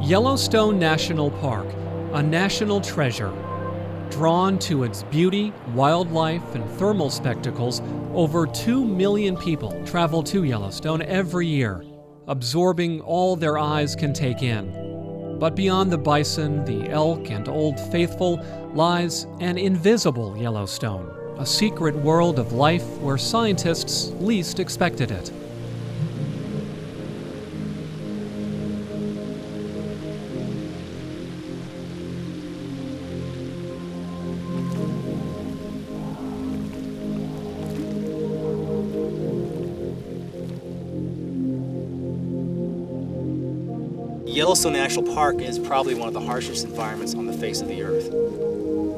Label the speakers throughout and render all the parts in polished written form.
Speaker 1: Yellowstone National Park, a national treasure. Drawn to its beauty, wildlife, and thermal spectacles, over 2 million people travel to Yellowstone every year, absorbing all their eyes can take in. But beyond the bison, the elk, and Old Faithful lies an invisible Yellowstone, a secret world of life where scientists least expected it.
Speaker 2: Yellowstone National Park is probably one of the harshest environments on the face of the earth.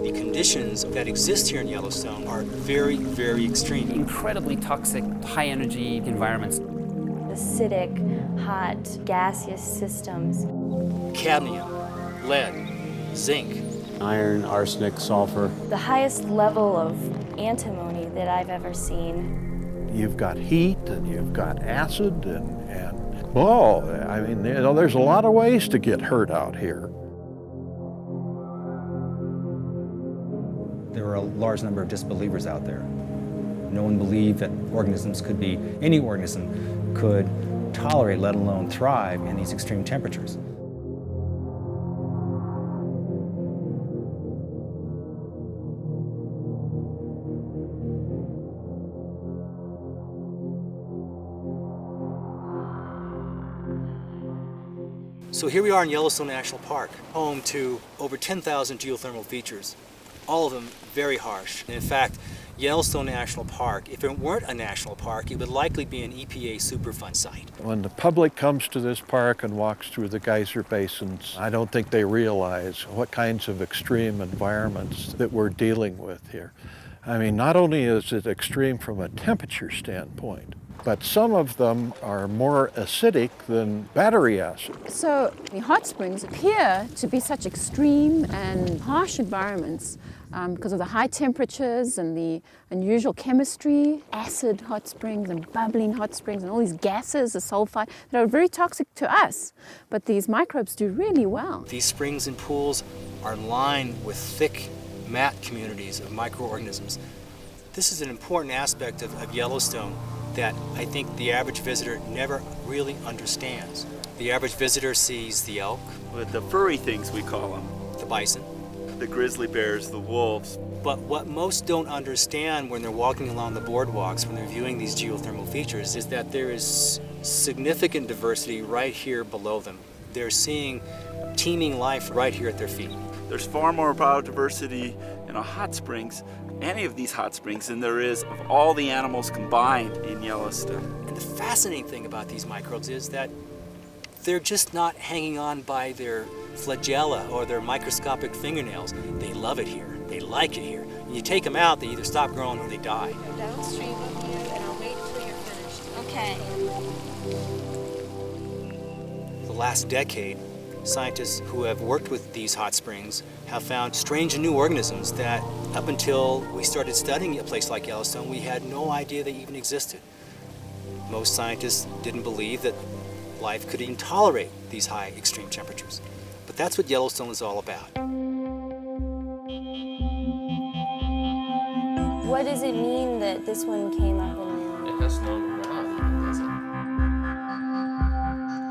Speaker 2: The conditions that exist here in Yellowstone are very, very extreme.
Speaker 3: Incredibly toxic, high-energy environments.
Speaker 4: Acidic, hot, gaseous systems.
Speaker 2: Cadmium, lead, zinc.
Speaker 5: Iron, arsenic, sulfur.
Speaker 4: The highest level of antimony that I've ever seen.
Speaker 6: You've got heat and you've got acid and well, I mean, there's a lot of ways to get hurt out here.
Speaker 7: There are a large number of disbelievers out there. No one believed that any organism could tolerate, let alone thrive, in these extreme temperatures.
Speaker 2: So here we are in Yellowstone National Park, home to over 10,000 geothermal features, all of them very harsh. And in fact, Yellowstone National Park, if it weren't a national park, it would likely be an EPA Superfund site.
Speaker 6: When the public comes to this park and walks through the geyser basins, I don't think they realize what kinds of extreme environments that we're dealing with here. I mean, not only is it extreme from a temperature standpoint, but some of them are more acidic than battery acid.
Speaker 8: So the hot springs appear to be such extreme and harsh environments because of the high temperatures and the unusual chemistry, acid hot springs and bubbling hot springs and all these gases, the sulfide, that are very toxic to us. But these microbes do really well.
Speaker 2: These springs and pools are lined with thick, mat communities of microorganisms. This is an important aspect of Yellowstone that I think the average visitor never really understands. The average visitor sees the elk,
Speaker 9: with the furry things we call them,
Speaker 2: the bison,
Speaker 9: the grizzly bears, the wolves.
Speaker 2: But what most don't understand when they're walking along the boardwalks, when they're viewing these geothermal features, is that there is significant diversity right here below them. They're seeing teeming life right here at their feet.
Speaker 9: There's far more biodiversity in a hot springs, any of these hot springs, than there is of all the animals combined in Yellowstone.
Speaker 2: And the fascinating thing about these microbes is that they're just not hanging on by their flagella or their microscopic fingernails. They love it here. They like it here. When you take them out, they either stop growing or they die.
Speaker 10: Go downstream with you, and I'll wait until you're finished.
Speaker 4: Okay.
Speaker 2: The last decade, scientists who have worked with these hot springs have found strange and new organisms that, up until we started studying a place like Yellowstone, we had no idea they even existed. Most scientists didn't believe that life could even tolerate these high extreme temperatures. But that's what Yellowstone is all about.
Speaker 4: What does it mean that this one came up in there?
Speaker 5: It has no rock, does it?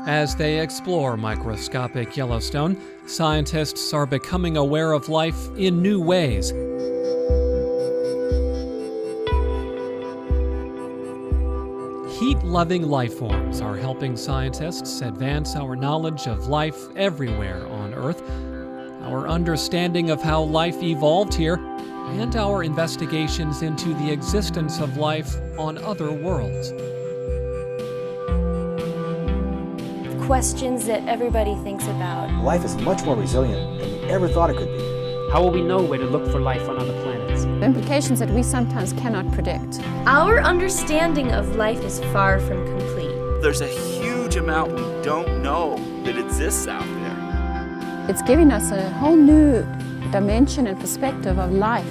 Speaker 1: As they explore microscopic Yellowstone, scientists are becoming aware of life in new ways. Heat-loving life forms are helping scientists advance our knowledge of life everywhere on Earth, our understanding of how life evolved here, and our investigations into the existence of life on other worlds.
Speaker 4: Questions that everybody thinks about.
Speaker 7: Life is much more resilient than we ever thought it could be.
Speaker 3: How will we know where to look for life on other planets?
Speaker 8: The implications that we sometimes cannot predict.
Speaker 4: Our understanding of life is far from complete.
Speaker 9: There's a huge amount we don't know that exists out there.
Speaker 8: It's giving us a whole new dimension and perspective of life.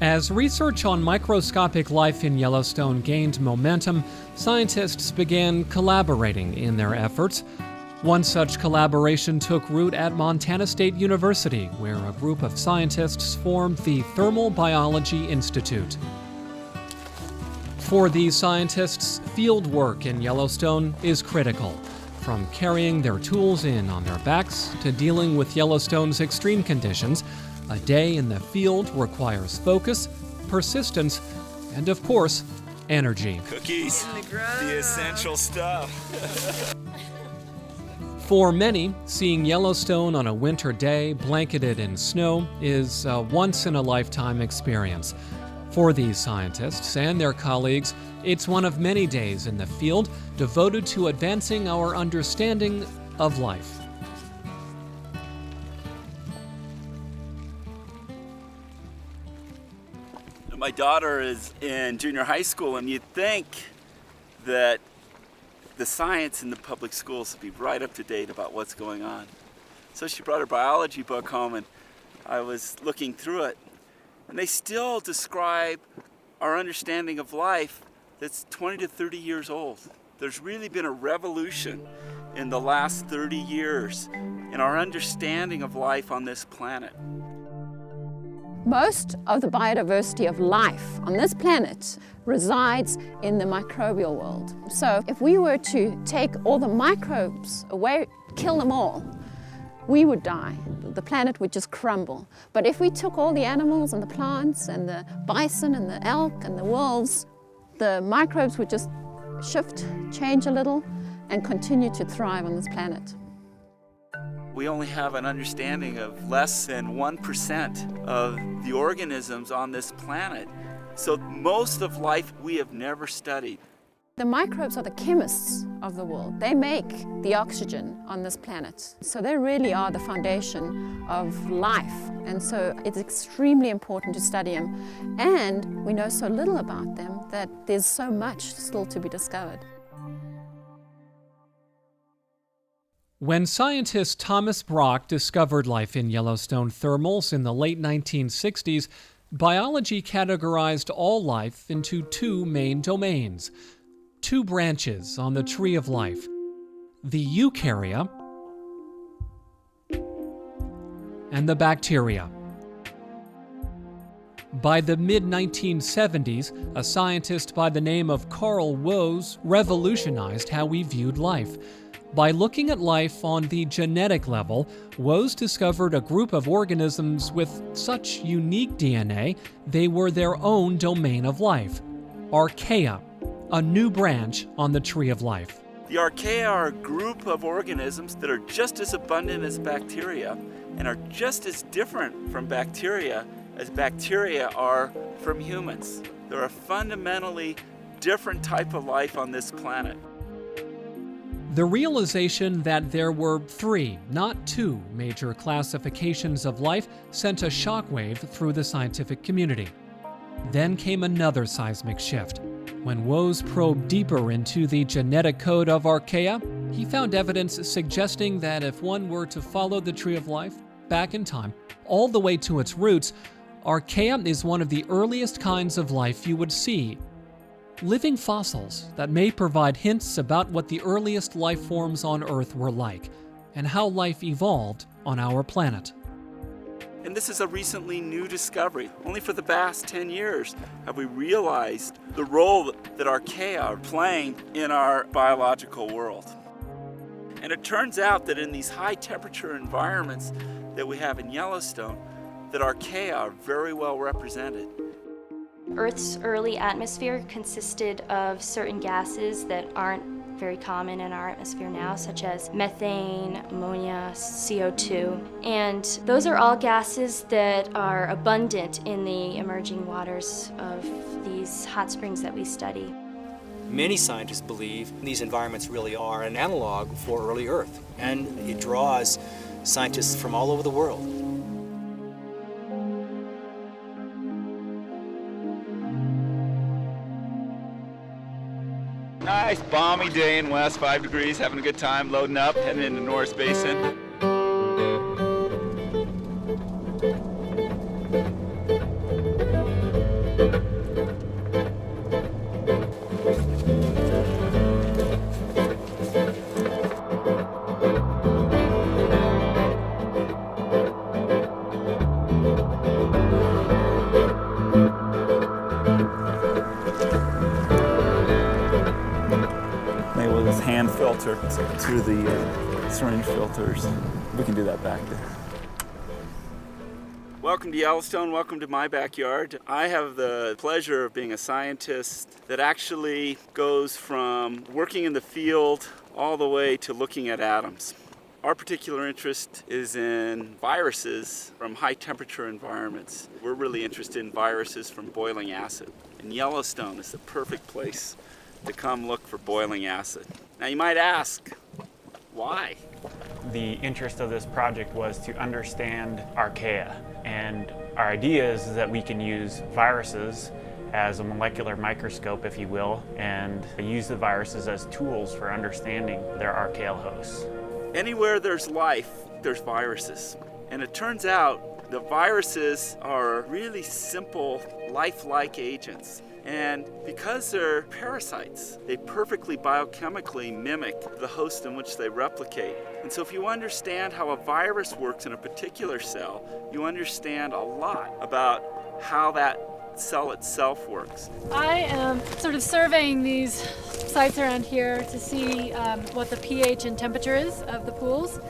Speaker 1: As research on microscopic life in Yellowstone gained momentum, scientists began collaborating in their efforts. One such collaboration took root at Montana State University, where a group of scientists formed the Thermal Biology Institute. For these scientists, field work in Yellowstone is critical, from carrying their tools in on their backs to dealing with Yellowstone's extreme conditions. A day in the field requires focus, persistence, and of course, energy.
Speaker 9: Cookies, the essential stuff.
Speaker 1: For many, seeing Yellowstone on a winter day blanketed in snow is a once-in-a-lifetime experience. For these scientists and their colleagues, it's one of many days in the field devoted to advancing our understanding of life.
Speaker 9: My daughter is in junior high school, and you'd think that the science in the public schools would be right up to date about what's going on. So she brought her biology book home, and I was looking through it. And they still describe our understanding of life that's 20 to 30 years old. There's really been a revolution in the last 30 years in our understanding of life on this planet.
Speaker 8: Most of the biodiversity of life on this planet resides in the microbial world. So if we were to take all the microbes away, kill them all, we would die. The planet would just crumble. But if we took all the animals and the plants and the bison and the elk and the wolves, the microbes would just shift, change a little, and continue to thrive on this planet.
Speaker 9: We only have an understanding of less than 1% of the organisms on this planet. So most of life we have never studied.
Speaker 8: The microbes are the chemists of the world. They make the oxygen on this planet. So they really are the foundation of life. And so it's extremely important to study them. And we know so little about them that there's so much still to be discovered.
Speaker 1: When scientist Thomas Brock discovered life in Yellowstone thermals in the late 1960s, biology categorized all life into two main domains, two branches on the tree of life, the eukarya and the bacteria. By the mid-1970s, a scientist by the name of Carl Woese revolutionized how we viewed life. By looking at life on the genetic level, Woese discovered a group of organisms with such unique DNA, they were their own domain of life. Archaea, a new branch on the tree of life.
Speaker 9: The archaea are a group of organisms that are just as abundant as bacteria and are just as different from bacteria as bacteria are from humans. They're a fundamentally different type of life on this planet.
Speaker 1: The realization that there were three, not two, major classifications of life sent a shockwave through the scientific community. Then came another seismic shift. When Woese probed deeper into the genetic code of archaea, he found evidence suggesting that if one were to follow the tree of life back in time, all the way to its roots, archaea is one of the earliest kinds of life you would see. Living fossils that may provide hints about what the earliest life forms on Earth were like, and how life evolved on our planet.
Speaker 9: And this is a recently new discovery. Only for the past 10 years have we realized the role that archaea are playing in our biological world. And it turns out that in these high temperature environments that we have in Yellowstone, that archaea are very well represented.
Speaker 4: Earth's early atmosphere consisted of certain gases that aren't very common in our atmosphere now, such as methane, ammonia, CO2. And those are all gases that are abundant in the emerging waters of these hot springs that we study.
Speaker 2: Many scientists believe these environments really are an analog for early Earth, and it draws scientists from all over the world.
Speaker 9: Nice balmy day in West, 5 degrees, having a good time, loading up, heading into Norris Basin. filter through the syringe filters. We can do that back there. Welcome to Yellowstone, welcome to my backyard. I have the pleasure of being a scientist that actually goes from working in the field all the way to looking at atoms. Our particular interest is in viruses from high temperature environments. We're really interested in viruses from boiling acid. And Yellowstone is the perfect place to come look for boiling acid. Now you might ask, why?
Speaker 11: The interest of this project was to understand archaea. And our idea is that we can use viruses as a molecular microscope, if you will, and use the viruses as tools for understanding their archaeal hosts.
Speaker 9: Anywhere there's life, there's viruses. And it turns out the viruses are really simple, lifelike agents. And because they're parasites, they perfectly biochemically mimic the host in which they replicate. And so if you understand how a virus works in a particular cell, you understand a lot about how that cell itself works.
Speaker 10: I am sort of surveying these sites around here to see what the pH and temperature is of the pools.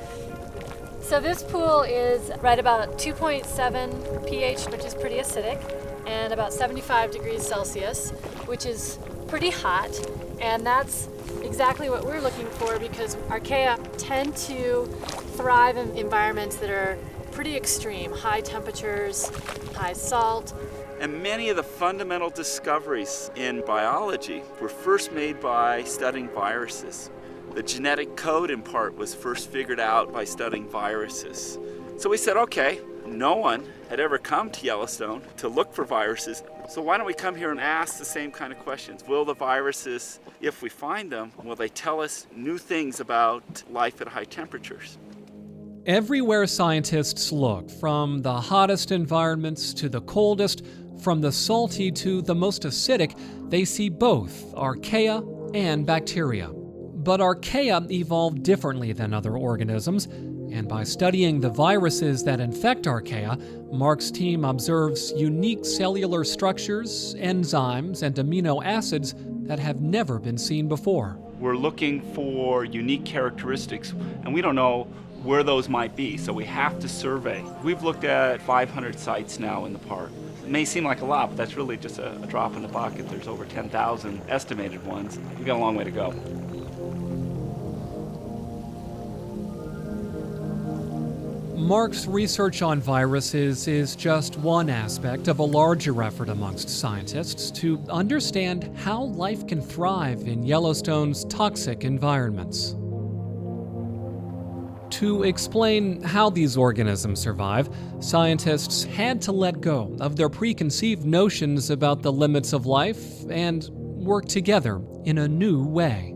Speaker 10: So this pool is right about 2.7 pH, which is pretty acidic, and about 75 degrees Celsius, which is pretty hot. And that's exactly what we're looking for because archaea tend to thrive in environments that are pretty extreme, high temperatures, high salt.
Speaker 9: And many of the fundamental discoveries in biology were first made by studying viruses. The genetic code, in part, was first figured out by studying viruses. So we said, okay, no one had ever come to Yellowstone to look for viruses, so why don't we come here and ask the same kind of questions? Will the viruses, if we find them, will they tell us new things about life at high temperatures?
Speaker 1: Everywhere scientists look, from the hottest environments to the coldest, from the salty to the most acidic, they see both archaea and bacteria. But archaea evolved differently than other organisms, and by studying the viruses that infect archaea, Mark's team observes unique cellular structures, enzymes, and amino acids that have never been seen before.
Speaker 9: We're looking for unique characteristics, and we don't know where those might be, so we have to survey. We've looked at 500 sites now in the park. It may seem like a lot, but that's really just a drop in the bucket. There's over 10,000 estimated ones. We've got a long way to go.
Speaker 1: Mark's research on viruses is just one aspect of a larger effort amongst scientists to understand how life can thrive in Yellowstone's toxic environments. To explain how these organisms survive, scientists had to let go of their preconceived notions about the limits of life and work together in a new way.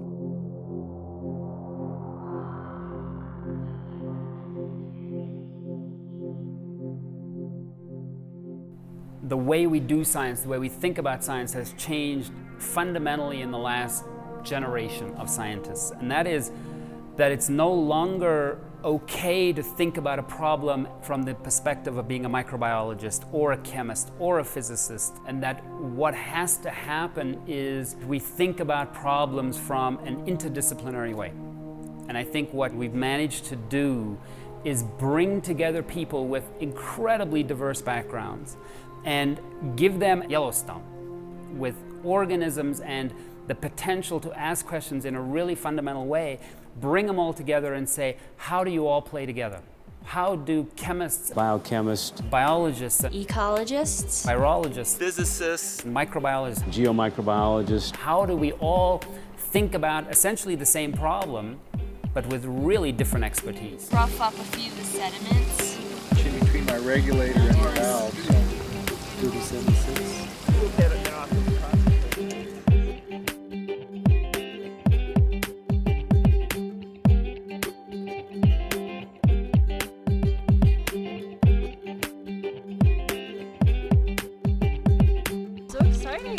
Speaker 3: The way we do science, the way we think about science has changed fundamentally in the last generation of scientists. And that is that it's no longer okay to think about a problem from the perspective of being a microbiologist or a chemist or a physicist, and that what has to happen is we think about problems from an interdisciplinary way. And I think what we've managed to do is bring together people with incredibly diverse backgrounds and give them Yellowstone with organisms and the potential to ask questions in a really fundamental way, bring them all together and say, how do you all play together? How do chemists,
Speaker 5: Biochemists,
Speaker 3: biologists,
Speaker 4: Ecologists,
Speaker 3: virologists,
Speaker 9: Physicists,
Speaker 3: microbiologists,
Speaker 5: geomicrobiologists.
Speaker 3: how do we all think about essentially the same problem, but with really different expertise?
Speaker 10: Rough up a few of the sediments.
Speaker 6: Between my regulator and the valve.
Speaker 5: 3076.
Speaker 10: So exciting.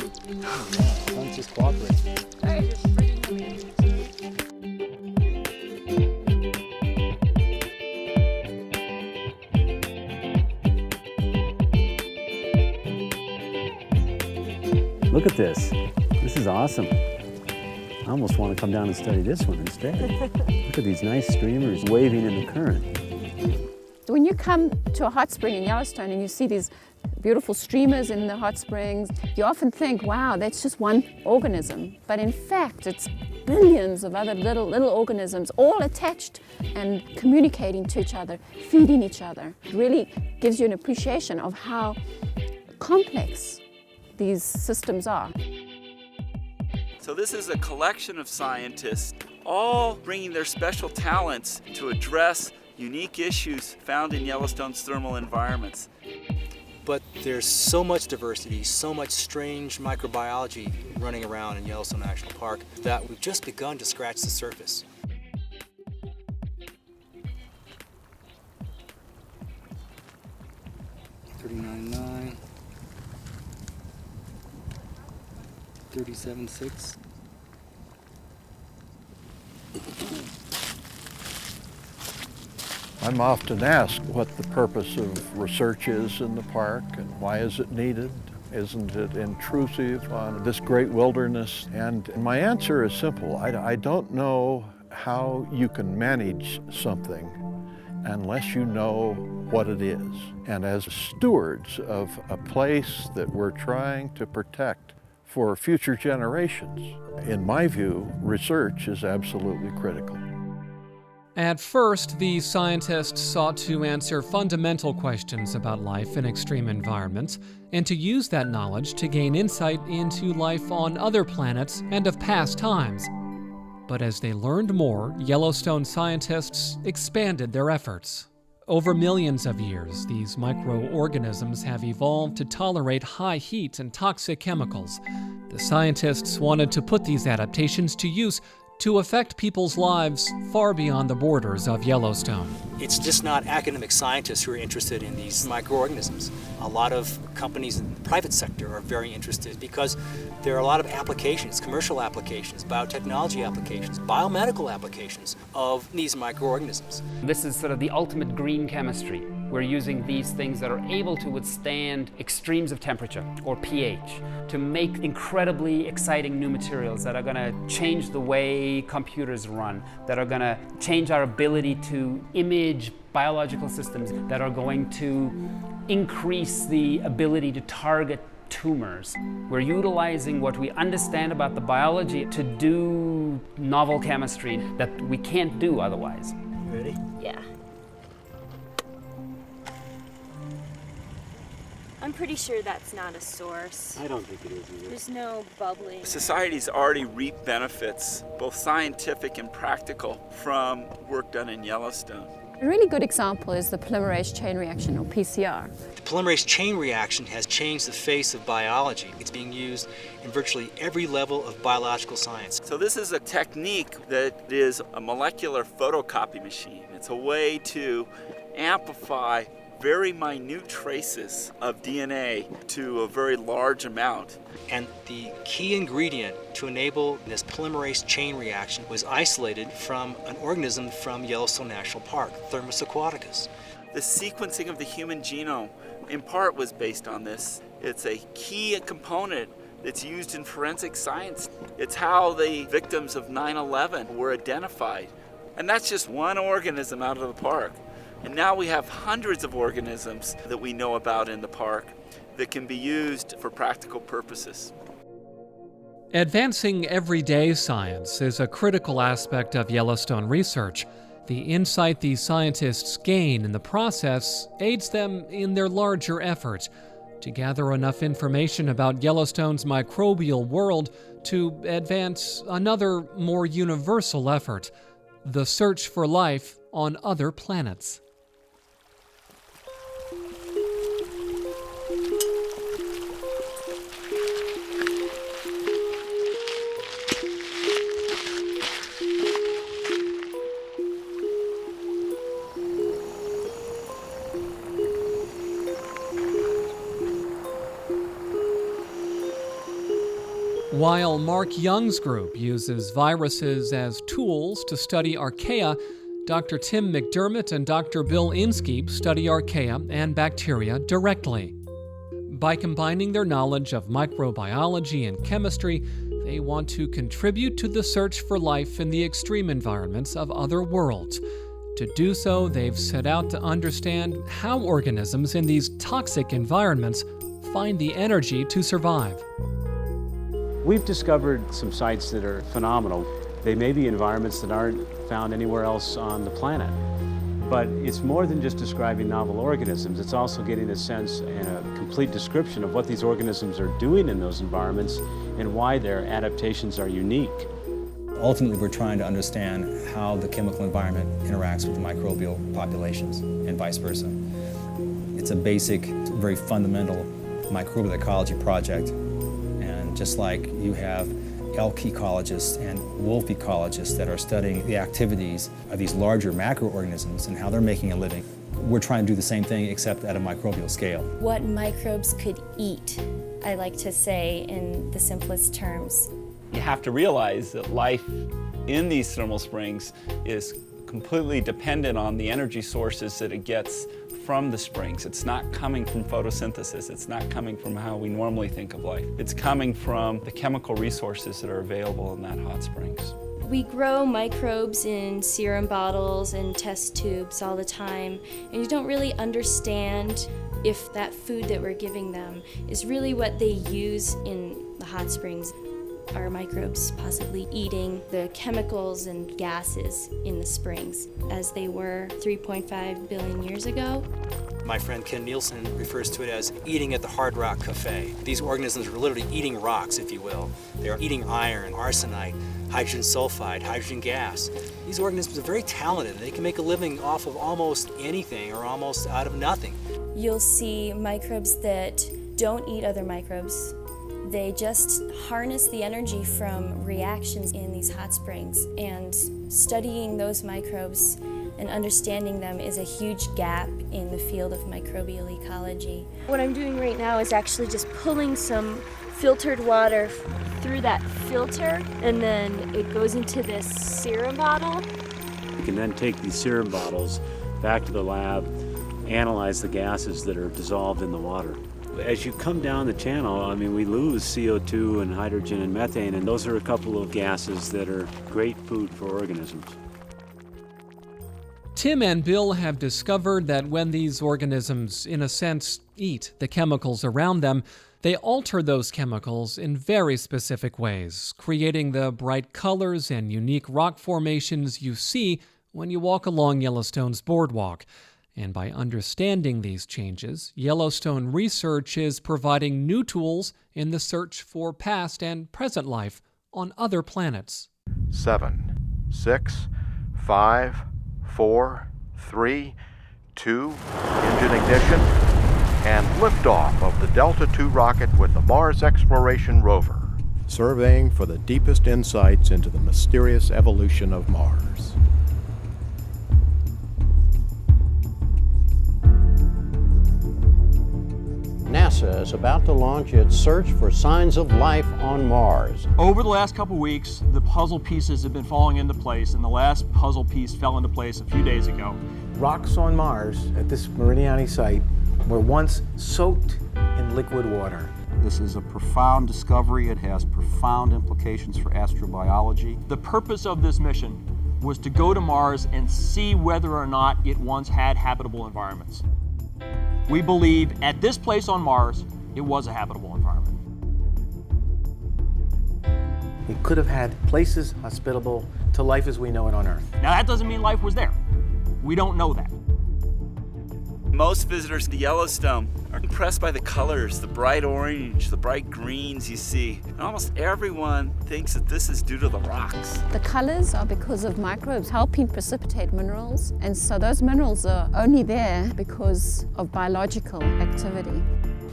Speaker 5: Let's just cooperate.
Speaker 10: Sorry, just freaking coming.
Speaker 5: Look at this. This is awesome. I almost want to come down and study this one instead. Look at these nice streamers waving in the current.
Speaker 8: When you come to a hot spring in Yellowstone and you see these beautiful streamers in the hot springs, you often think, wow, that's just one organism. But in fact, it's billions of other little organisms all attached and communicating to each other, feeding each other. It really gives you an appreciation of how complex these systems are.
Speaker 9: So this is a collection of scientists all bringing their special talents to address unique issues found in Yellowstone's thermal environments.
Speaker 2: But there's so much diversity, so much strange microbiology running around in Yellowstone National Park that we've just begun to scratch the surface. $39.9, $37.6.
Speaker 6: I'm often asked what the purpose of research is in the park and why is it needed? Isn't it intrusive on this great wilderness? And my answer is simple. I don't know how you can manage something unless you know what it is. And as stewards of a place that we're trying to protect for future generations, in my view, research is absolutely critical.
Speaker 1: At first, the scientists sought to answer fundamental questions about life in extreme environments and to use that knowledge to gain insight into life on other planets and of past times. But as they learned more, Yellowstone scientists expanded their efforts. Over millions of years, these microorganisms have evolved to tolerate high heat and toxic chemicals. The scientists wanted to put these adaptations to use to affect people's lives far beyond the borders of Yellowstone.
Speaker 2: It's just not academic scientists who are interested in these microorganisms. A lot of companies in the private sector are very interested because there are a lot of applications, commercial applications, biotechnology applications, biomedical applications of these microorganisms.
Speaker 3: This is sort of the ultimate green chemistry. We're using these things that are able to withstand extremes of temperature or pH to make incredibly exciting new materials that are going to change the way computers run, that are going to change our ability to image biological systems, that are going to increase the ability to target tumors. We're utilizing what we understand about the biology to do novel chemistry that we can't do otherwise.
Speaker 2: Ready?
Speaker 4: Yeah. I'm pretty sure that's not a source.
Speaker 5: I don't think it is either.
Speaker 4: There's no bubbling.
Speaker 9: Society's already reaped benefits, both scientific and practical, from work done in Yellowstone.
Speaker 8: A really good example is the polymerase chain reaction, or PCR.
Speaker 2: The polymerase chain reaction has changed the face of biology. It's being used in virtually every level of biological science.
Speaker 9: So this is a technique that is a molecular photocopy machine. It's a way to amplify very minute traces of DNA to a very large amount.
Speaker 2: And the key ingredient to enable this polymerase chain reaction was isolated from an organism from Yellowstone National Park, Thermus aquaticus.
Speaker 9: The sequencing of the human genome, in part, was based on this. It's a key component that's used in forensic science. It's how the victims of 9/11 were identified. And that's just one organism out of the park. And now we have hundreds of organisms that we know about in the park that can be used for practical purposes.
Speaker 1: Advancing everyday science is a critical aspect of Yellowstone research. The insight these scientists gain in the process aids them in their larger effort to gather enough information about Yellowstone's microbial world to advance another, more universal effort, the search for life on other planets. While Mark Young's group uses viruses as tools to study archaea, Dr. Tim McDermott and Dr. Bill Inskeep study archaea and bacteria directly. By combining their knowledge of microbiology and chemistry, They want to contribute to the search for life in the extreme environments of other worlds. To do so, they've set out to understand how organisms in these toxic environments find the energy to survive.
Speaker 5: We've discovered some sites that are phenomenal. They may be environments that aren't found anywhere else on the planet. But it's more than just describing novel organisms. It's also getting a sense and a complete description of what these organisms are doing in those environments and why their adaptations are unique.
Speaker 7: Ultimately, we're trying to understand how the chemical environment interacts with the microbial populations and vice versa. It's a basic, very fundamental microbial ecology project. And just like you have elk ecologists and wolf ecologists that are studying the activities of these larger macroorganisms and how they're making a living, we're trying to do the same thing except at a microbial scale.
Speaker 4: What microbes could eat, I like to say in the simplest terms.
Speaker 9: You have to realize that life in these thermal springs is completely dependent on the energy sources that it gets from the springs. It's not coming from photosynthesis. It's not coming from how we normally think of life. It's coming from the chemical resources that are available in that hot springs.
Speaker 4: We grow microbes in serum bottles and test tubes all the time, and you don't really understand if that food that we're giving them is really what they use in the hot springs. Are microbes possibly eating the chemicals and gases in the springs as they were 3.5 billion years ago?
Speaker 2: My friend Ken Nielsen refers to it as eating at the Hard Rock Cafe. These organisms are literally eating rocks, if you will. They are eating iron, arsenite, hydrogen sulfide, hydrogen gas. These organisms are very talented. They can make a living off of almost anything or almost out of nothing.
Speaker 4: You'll see microbes that don't eat other microbes. They just harness the energy from reactions in these hot springs, and studying those microbes and understanding them is a huge gap in the field of microbial ecology. What I'm doing right now is actually just pulling some filtered water through that filter, and then it goes into this serum bottle.
Speaker 5: You can then take these serum bottles back to the lab, analyze the gases that are dissolved in the water. As you come down the channel, I mean, we lose CO2 and hydrogen and methane, and those are a couple of gases that are great food for organisms.
Speaker 1: Tim and Bill have discovered that when these organisms, in a sense, eat the chemicals around them, they alter those chemicals in very specific ways, creating the bright colors and unique rock formations you see when you walk along Yellowstone's boardwalk. And by understanding these changes, Yellowstone research is providing new tools in the search for past and present life on other planets.
Speaker 12: 7, 6, 5, 4, 3, 2, engine ignition, and liftoff of the Delta II rocket with the Mars Exploration Rover, surveying for the deepest insights into the mysterious evolution of Mars.
Speaker 13: NASA is about to launch its search for signs of life on Mars.
Speaker 14: Over the last couple weeks, the puzzle pieces have been falling into place, and the last puzzle piece fell into place a few days ago.
Speaker 15: Rocks on Mars at this Meridiani site were once soaked in liquid water.
Speaker 16: This is a profound discovery. It has profound implications for astrobiology.
Speaker 14: The purpose of this mission was to go to Mars and see whether or not it once had habitable environments. We believe at this place on Mars, it was a habitable environment.
Speaker 15: It could have had places hospitable to life as we know it on Earth.
Speaker 14: Now that doesn't mean life was there. We don't know that.
Speaker 9: Most visitors to Yellowstone are impressed by the colors, the bright orange, the bright greens you see. And almost everyone thinks that this is due to the rocks.
Speaker 8: The colors are because of microbes helping precipitate minerals, and so those minerals are only there because of biological activity.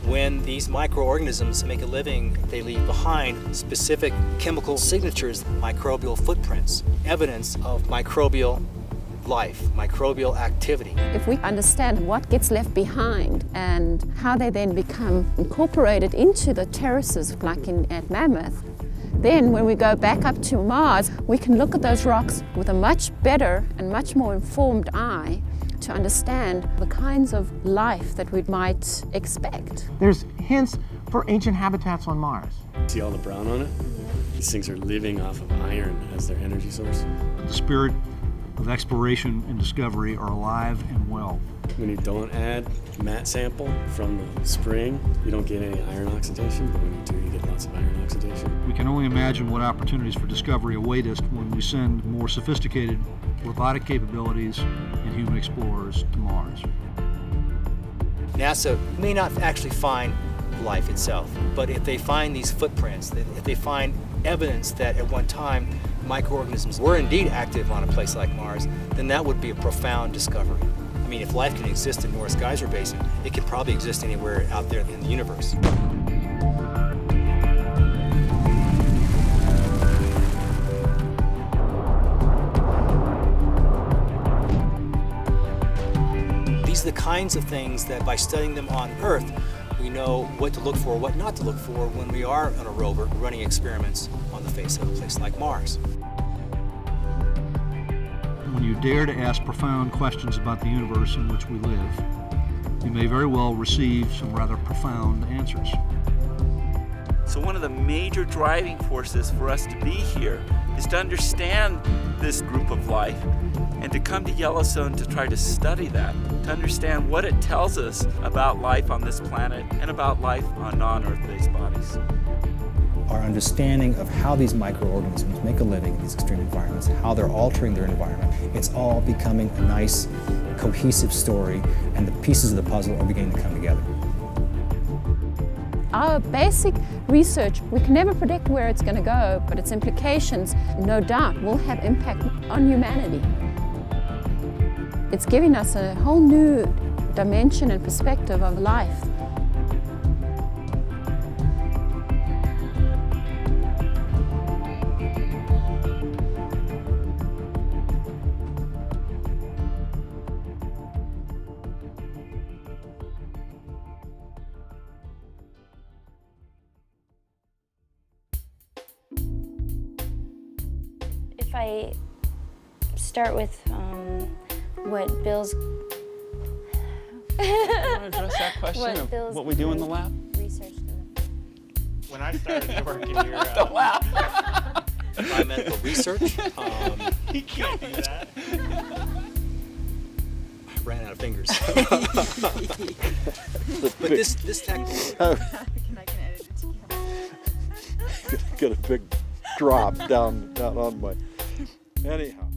Speaker 2: When these microorganisms make a living, they leave behind specific chemical signatures, microbial footprints, evidence of microbial life, microbial activity.
Speaker 8: If we understand what gets left behind and how they then become incorporated into the terraces like at Mammoth, then when we go back up to Mars, we can look at those rocks with a much better and much more informed eye to understand the kinds of life that we might expect.
Speaker 15: There's hints for ancient habitats on Mars.
Speaker 5: See all the brown on it?
Speaker 17: These things are living off of iron as their energy source.
Speaker 14: The spirit of exploration and discovery are alive and well.
Speaker 17: When you don't add mat sample from the spring, you don't get any iron oxidation, but when you do, you get lots of iron oxidation.
Speaker 14: We can only imagine what opportunities for discovery await us when we send more sophisticated robotic capabilities and human explorers to Mars.
Speaker 2: NASA may not actually find life itself, but if they find these footprints, if they find evidence that at one time microorganisms were indeed active on a place like Mars, then that would be a profound discovery. I mean, if life can exist in North Geyser Basin, it can probably exist anywhere out there in the universe. These are the kinds of things that by studying them on Earth, we know what to look for, what not to look for when we are on a rover running experiments on the face of a place like Mars.
Speaker 14: When you dare to ask profound questions about the universe in which we live, you may very well receive some rather profound answers.
Speaker 9: So one of the major driving forces for us to be here is to understand this group of life and to come to Yellowstone to try to study that, to understand what it tells us about life on this planet and about life on non-Earth-based bodies.
Speaker 7: Our understanding of how these microorganisms make a living in these extreme environments, how they're altering their environment, it's all becoming a nice, cohesive story, and the pieces of the puzzle are beginning to come together.
Speaker 8: Our basic research, we can never predict where it's going to go, but its implications, no doubt, will have impact on humanity. It's giving us a whole new dimension and perspective of life.
Speaker 4: If I start with what Bill's...
Speaker 11: You want to address that question of what we do in the lab?
Speaker 4: Research.
Speaker 11: When I started to work in your...
Speaker 2: The lab. Environmental research.
Speaker 11: He can't do that.
Speaker 2: I ran out of fingers. But this technical...
Speaker 6: Get a big drop down on my... Anyhow.